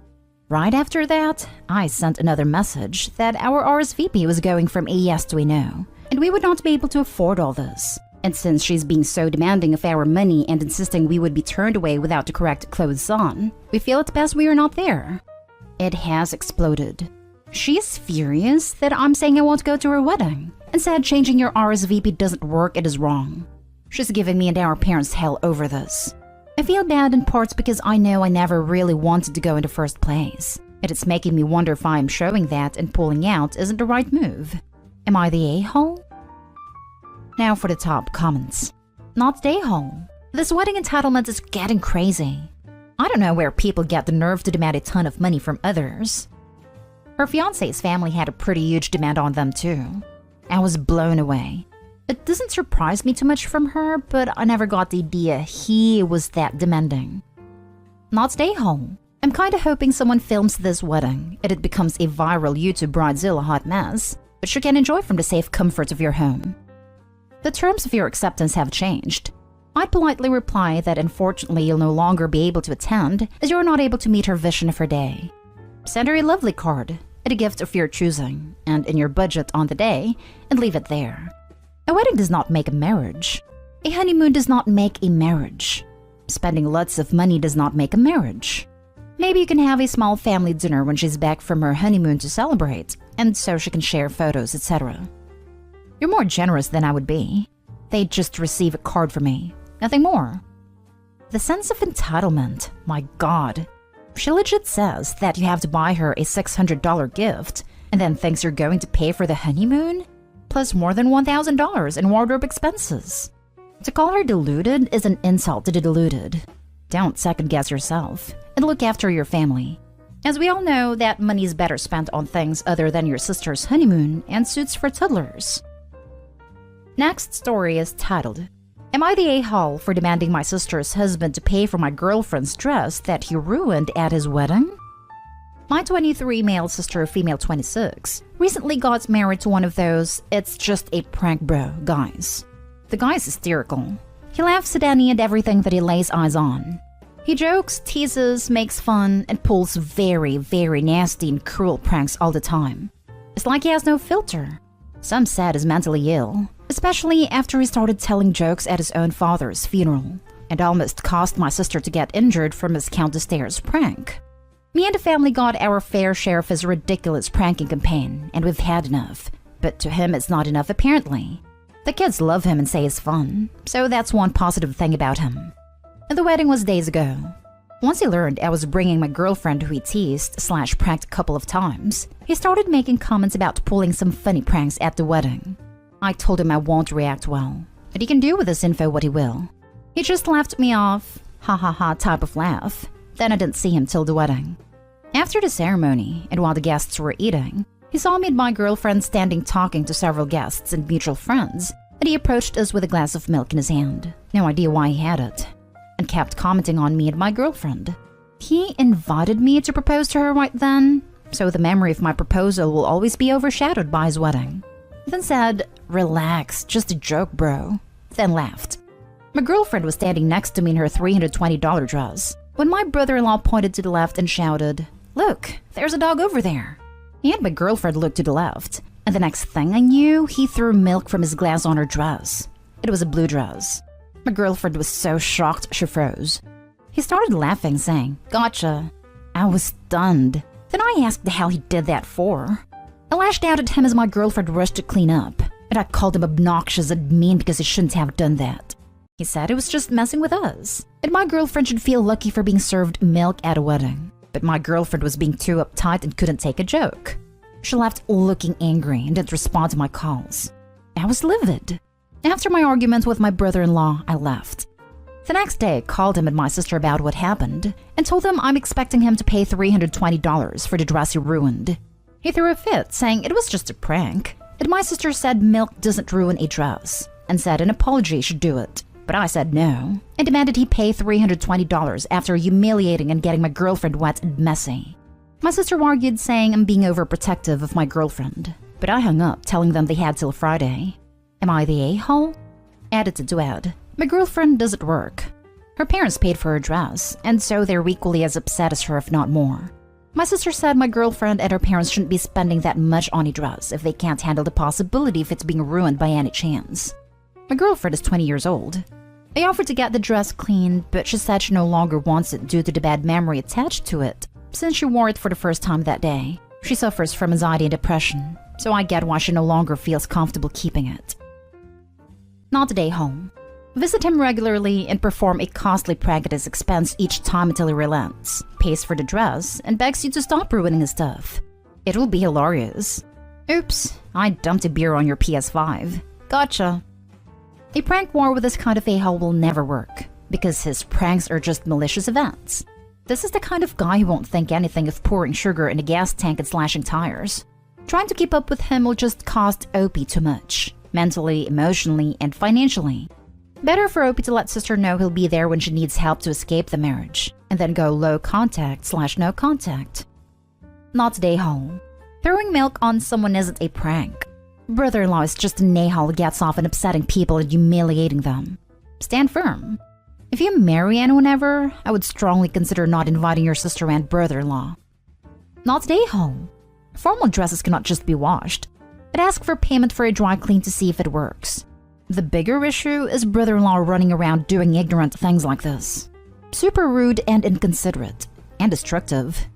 Right after that, I sent another message that our RSVP was going from a yes to a no, and we would not be able to afford all this. And since she's being so demanding of our money and insisting we would be turned away without the correct clothes on, we feel it best we are not there. It has exploded. She is furious that I'm saying I won't go to her wedding, and said changing your RSVP doesn't work, it is wrong. She's giving me and our parents hell over this. I feel bad in parts because I know I never really wanted to go in the first place, and it's making me wonder if I'm showing that and pulling out isn't the right move. Am I the a-hole? Now for the top comments. Not the a-hole. This wedding entitlement is getting crazy. I don't know where people get the nerve to demand a ton of money from others. Her fiancé's family had a pretty huge demand on them too. I was blown away. It doesn't surprise me too much from her, but I never got the idea he was that demanding. Not stay home. I'm kinda hoping someone films this wedding and it becomes a viral YouTube bridezilla hot mess, but you can enjoy from the safe comfort of your home. The terms of your acceptance have changed. I'd politely reply that unfortunately you'll no longer be able to attend as you're not able to meet her vision of her day. Send her a lovely card, and a gift of your choosing, and in your budget on the day, and leave it there. A wedding does not make a marriage. A honeymoon does not make a marriage. Spending lots of money does not make a marriage. Maybe you can have a small family dinner when she's back from her honeymoon to celebrate, and so she can share photos, etc. You're more generous than I would be. They'd just receive a card from me, nothing more. The sense of entitlement, my god. She legit says that you have to buy her a $600 gift, and then thinks you're going to pay for the honeymoon? Plus more than $1,000 in wardrobe expenses. To call her deluded is an insult to the deluded. Don't second-guess yourself, and look after your family. As we all know, that money is better spent on things other than your sister's honeymoon and suits for toddlers. Next story is titled, Am I the a-hole for demanding my sister's husband to pay for my girlfriend's dress that he ruined at his wedding? My 23 male sister, female 26, recently got married to one of those "it's just a prank bro" guys. The guy's hysterical. He laughs at any and everything that he lays eyes on. He jokes, teases, makes fun, and pulls very, very nasty and cruel pranks all the time. It's like he has no filter. Some said he's mentally ill, especially after he started telling jokes at his own father's funeral, and almost caused my sister to get injured from his count the stairs prank. Me and the family got our fair share of his ridiculous pranking campaign, and we've had enough. But to him, it's not enough apparently. The kids love him and say he's fun, so that's one positive thing about him. And the wedding was days ago. Once he learned I was bringing my girlfriend who he teased/pranked a couple of times, he started making comments about pulling some funny pranks at the wedding. I told him I won't react well, but he can do with this info what he will. He just laughed me off, ha ha ha type of laugh. Then I didn't see him till the wedding. After the ceremony, and while the guests were eating, he saw me and my girlfriend standing talking to several guests and mutual friends, and he approached us with a glass of milk in his hand. No idea why he had it. And kept commenting on me and my girlfriend. He invited me to propose to her right then, so the memory of my proposal will always be overshadowed by his wedding. Then said, "Relax, just a joke, bro." Then laughed. My girlfriend was standing next to me in her $320 dress, when my brother-in-law pointed to the left and shouted, "Look, there's a dog over there." He and my girlfriend looked to the left, and the next thing I knew, he threw milk from his glass on her dress. It was a blue dress. My girlfriend was so shocked she froze. He started laughing, saying, "Gotcha." I was stunned. Then I asked the hell he did that for. I lashed out at him as my girlfriend rushed to clean up, and I called him obnoxious and mean because he shouldn't have done that. He said it was just messing with us, and my girlfriend should feel lucky for being served milk at a wedding. But my girlfriend was being too uptight and couldn't take a joke. She left looking angry and didn't respond to my calls. I was livid. After my argument with my brother-in-law, I left. The next day, I called him and my sister about what happened and told them I'm expecting him to pay $320 for the dress he ruined. He threw a fit, saying it was just a prank, and my sister said milk doesn't ruin a dress, and said an apology should do it. But I said no, and demanded he pay $320 after humiliating and getting my girlfriend wet and messy. My sister argued, saying I'm being overprotective of my girlfriend, but I hung up, telling them they had till Friday. Am I the a-hole? Added to add, my girlfriend doesn't work. Her parents paid for her dress, and so they're equally as upset as her, if not more. My sister said my girlfriend and her parents shouldn't be spending that much on a dress if they can't handle the possibility of it's being ruined by any chance. My girlfriend is 20 years old. I offered to get the dress cleaned, but she said she no longer wants it due to the bad memory attached to it, since she wore it for the first time that day. She suffers from anxiety and depression, so I get why she no longer feels comfortable keeping it. Not a day home. Visit him regularly and perform a costly prank at his expense each time until he relents, pays for the dress, and begs you to stop ruining his stuff. It will be hilarious. Oops, I dumped a beer on your PS5. Gotcha. A prank war with this kind of a-hole will never work, because his pranks are just malicious events. This is the kind of guy who won't think anything of pouring sugar in a gas tank and slashing tires. Trying to keep up with him will just cost Opie too much, mentally, emotionally, and financially. Better for Opie to let sister know he'll be there when she needs help to escape the marriage, and then go low contact/no contact. Not today, hole. Throwing milk on someone isn't a prank. Brother-in-law is just an a-hole who gets off on upsetting people and humiliating them. Stand firm. If you marry anyone ever, I would strongly consider not inviting your sister and brother-in-law. Not today, hole. Formal dresses cannot just be washed. I'd ask for payment for a dry clean to see if it works. The bigger issue is brother-in-law running around doing ignorant things like this. Super rude and inconsiderate, and destructive.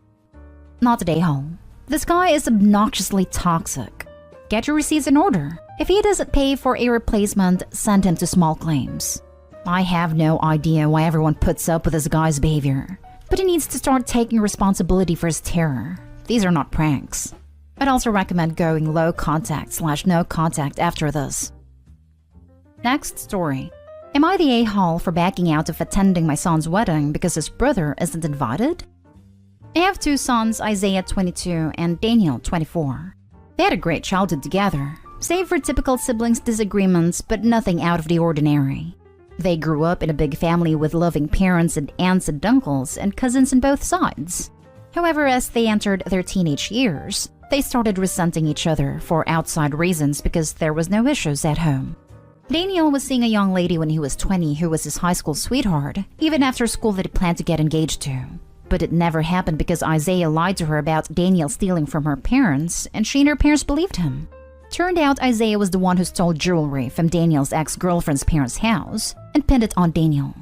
Not today, home. This guy is obnoxiously toxic. Get your receipts in order. If he doesn't pay for a replacement, send him to small claims. I have no idea why everyone puts up with this guy's behavior, but he needs to start taking responsibility for his terror. These are not pranks. I'd also recommend going low contact/no contact after this. Next story. Am I the a-hole for backing out of attending my son's wedding because his brother isn't invited? I have two sons, Isaiah 22 and Daniel 24. They had a great childhood together, save for typical siblings disagreements, but nothing out of the ordinary. They grew up in a big family with loving parents and aunts and uncles and cousins on both sides. However, as they entered their teenage years, they started resenting each other for outside reasons because there was no issues at home. Daniel was seeing a young lady when he was 20 who was his high school sweetheart, even after school that he planned to get engaged to. But it never happened because Isaiah lied to her about Daniel stealing from her parents, and she and her parents believed him. Turned out Isaiah was the one who stole jewelry from Daniel's ex-girlfriend's parents' house and pinned it on Daniel.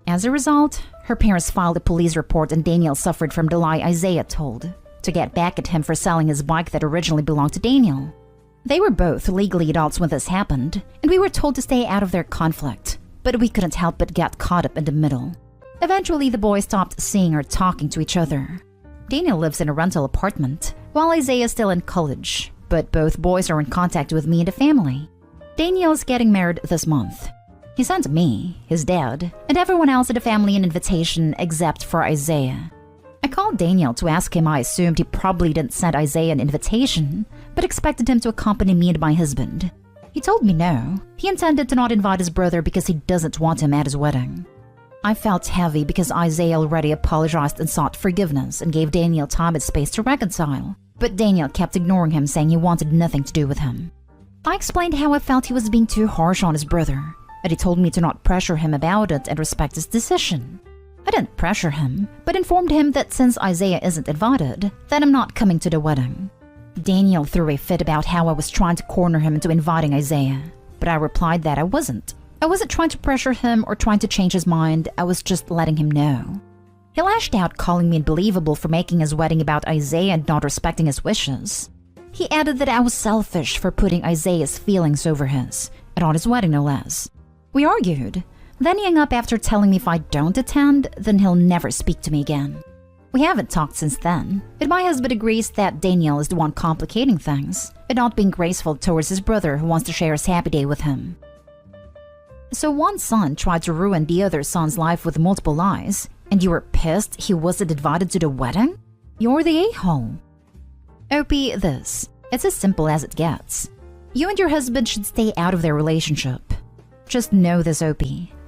As a result, her parents filed a police report and Daniel suffered from the lie Isaiah told to get back at him for selling his bike that originally belonged to Daniel. They were both legally adults when this happened, and we were told to stay out of their conflict, but we couldn't help but get caught up in the middle. Eventually, the boys stopped seeing or talking to each other. Daniel lives in a rental apartment, while Isaiah is still in college, but both boys are in contact with me and the family. Daniel is getting married this month. He sent me, his dad, and everyone else in the family an invitation except for Isaiah. I called Daniel to ask him. I assumed he probably didn't send Isaiah an invitation, but expected him to accompany me and my husband. He told me no. He intended to not invite his brother because he doesn't want him at his wedding. I felt heavy because Isaiah already apologized and sought forgiveness and gave Daniel time and space to reconcile. But Daniel kept ignoring him, saying he wanted nothing to do with him. I explained how I felt he was being too harsh on his brother, and he told me to not pressure him about it and respect his decision. I didn't pressure him, but informed him that since Isaiah isn't invited, then I'm not coming to the wedding. Daniel threw a fit about how I was trying to corner him into inviting Isaiah, but I replied that I wasn't. I wasn't trying to pressure him or trying to change his mind, I was just letting him know. He lashed out, calling me unbelievable for making his wedding about Isaiah and not respecting his wishes. He added that I was selfish for putting Isaiah's feelings over his, and on his wedding no less. We argued. Then he hung up after telling me if I don't attend, then he'll never speak to me again. We haven't talked since then, but my husband agrees that Daniel is the one complicating things and not being graceful towards his brother who wants to share his happy day with him. So one son tried to ruin the other son's life with multiple lies, and you were pissed he wasn't invited to the wedding? You're the a-hole. OP this. It's as simple as it gets. You and your husband should stay out of their relationship. Just know this, OP.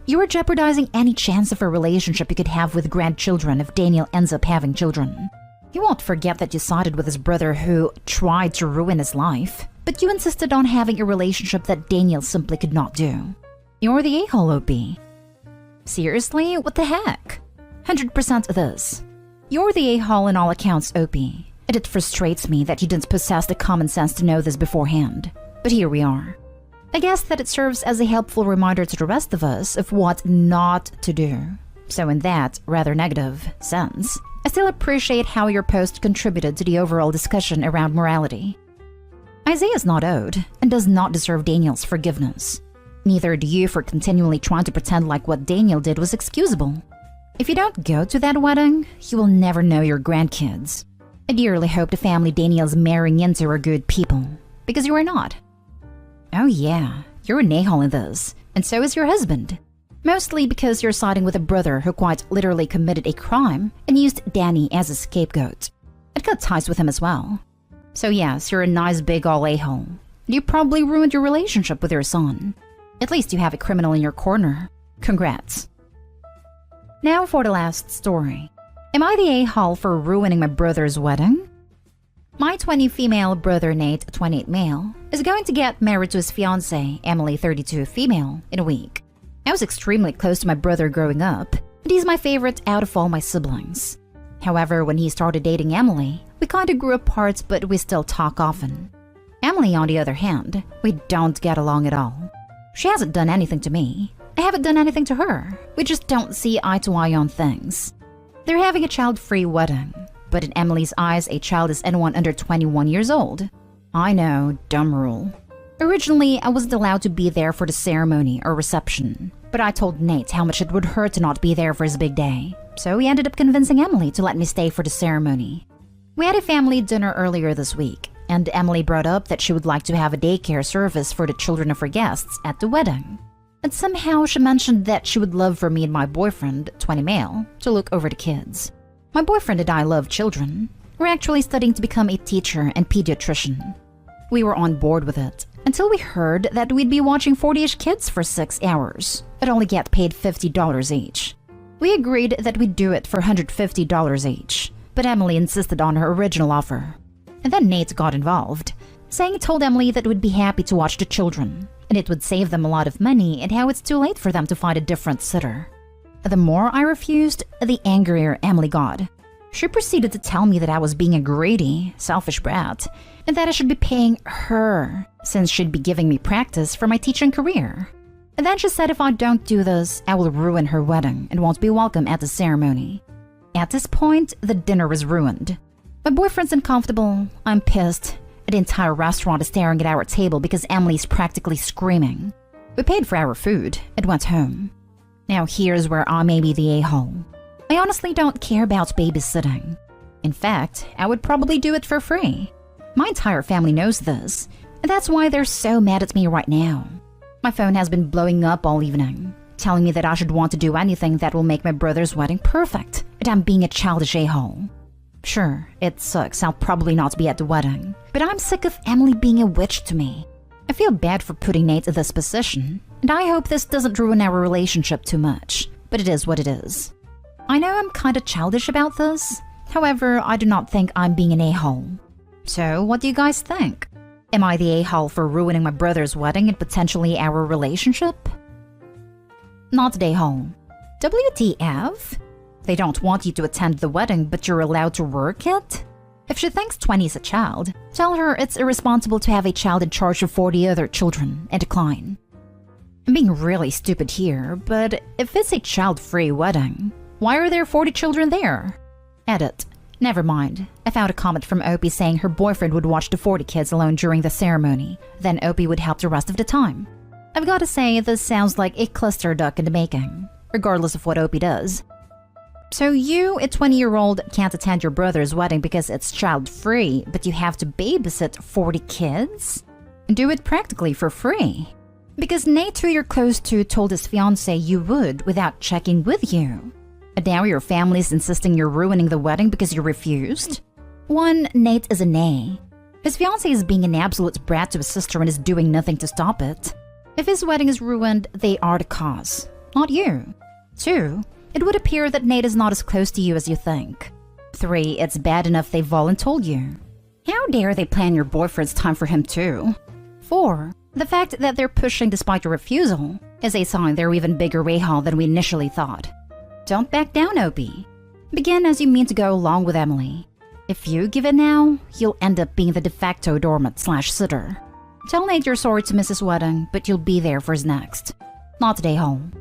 You are jeopardizing any chance of a relationship you could have with grandchildren if Daniel ends up having children. He won't forget that you sided with his brother who tried to ruin his life, but you insisted on having a relationship that Daniel simply could not do. You're the a-hole, OP. Seriously? What the heck? 100% this. You're the a-hole in all accounts, OP, and it frustrates me that you didn't possess the common sense to know this beforehand. But here we are. I guess that it serves as a helpful reminder to the rest of us of what not to do. So in that rather negative sense, I still appreciate how your post contributed to the overall discussion around morality. Isaiah is not owed and does not deserve Daniel's forgiveness. Neither do you for continually trying to pretend like what Daniel did was excusable. If you don't go to that wedding, you will never know your grandkids. I dearly hope the family Daniel's marrying into are good people, because you are not. Oh yeah, you're an a-hole in this, and so is your husband. Mostly because you're siding with a brother who quite literally committed a crime and used Danny as a scapegoat. It cut ties with him as well. So yes, you're a nice big ol' a-hole. You probably ruined your relationship with your son. At least you have a criminal in your corner. Congrats. Now for the last story. Am I the a-hole for ruining my brother's wedding? My 20 female brother Nate, 28 male, is going to get married to his fiancée, Emily, 32 female, in a week. I was extremely close to my brother growing up, and he's my favorite out of all my siblings. However, when he started dating Emily, we kinda grew apart, but we still talk often. Emily, on the other hand, we don't get along at all. She hasn't done anything to me. I haven't done anything to her. We just don't see eye to eye on things. They're having a child-free wedding, but in Emily's eyes, a child is anyone under 21 years old. I know, dumb rule. Originally, I wasn't allowed to be there for the ceremony or reception, but I told Nate how much it would hurt to not be there for his big day, so he ended up convincing Emily to let me stay for the ceremony. We had a family dinner earlier this week, and Emily brought up that she would like to have a daycare service for the children of her guests at the wedding. And somehow she mentioned that she would love for me and my boyfriend, 20 male, to look over the kids. My boyfriend and I love children. We're actually studying to become a teacher and pediatrician. We were on board with it until we heard that we'd be watching 40-ish kids for 6 hours but only get paid $50 each. We agreed that we'd do it for $150 each, but Emily insisted on her original offer. And then Nate got involved, saying he told Emily that we'd be happy to watch the children, and it would save them a lot of money and how it's too late for them to find a different sitter. The more I refused, the angrier Emily got. She proceeded to tell me that I was being a greedy, selfish brat, and that I should be paying her since she'd be giving me practice for my teaching career. And then she said if I don't do this, I will ruin her wedding and won't be welcome at the ceremony. At this point, the dinner was ruined. My boyfriend's uncomfortable, I'm pissed. The entire restaurant is staring at our table because Emily's practically screaming. We paid for our food and went home. Now here's where I may be the a-hole. I honestly don't care about babysitting. In fact, I would probably do it for free. My entire family knows this, and that's why they're so mad at me right now. My phone has been blowing up all evening, telling me that I should want to do anything that will make my brother's wedding perfect, and I'm being a childish a-hole. Sure, it sucks I'll probably not be at the wedding, but I'm sick of Emily being a witch to me. I feel bad for putting Nate in this position, and I hope this doesn't ruin our relationship too much, but it is what it is. I know I'm kinda childish about this, however, I do not think I'm being an a-hole. So, what do you guys think? Am I the a-hole for ruining my brother's wedding and potentially our relationship? Not the a-hole. WTF? They don't want you to attend the wedding, but you're allowed to work it? If she thinks 20 is a child, tell her it's irresponsible to have a child in charge of 40 other children and decline. I'm being really stupid here, but if it's a child-free wedding, why are there 40 children there? Edit. Never mind. I found a comment from Opie saying her boyfriend would watch the 40 kids alone during the ceremony, then Opie would help the rest of the time. I've got to say, this sounds like a clusterfuck in the making, regardless of what Opie does. So you, a 20-year-old, can't attend your brother's wedding because it's child-free, but you have to babysit 40 kids? Do it practically for free. Because Nate, who you're close to, told his fiancé you would without checking with you. And now your family's insisting you're ruining the wedding because you refused? One, Nate is an A. His fiancé is being an absolute brat to his sister and is doing nothing to stop it. If his wedding is ruined, they are the cause, not you. 2, it would appear that Nate is not as close to you as you think. 3, it's bad enough they voluntold you. How dare they plan your boyfriend's time for him too? 4, the fact that they're pushing despite your refusal is a sign they're even bigger a-hole than we initially thought. Don't back down, Opie. Begin as you mean to go along with Emily. If you give in now, you'll end up being the de facto doormat/sitter. Tell Nate you're sorry to miss his wedding, but you'll be there for his next. Not today, home.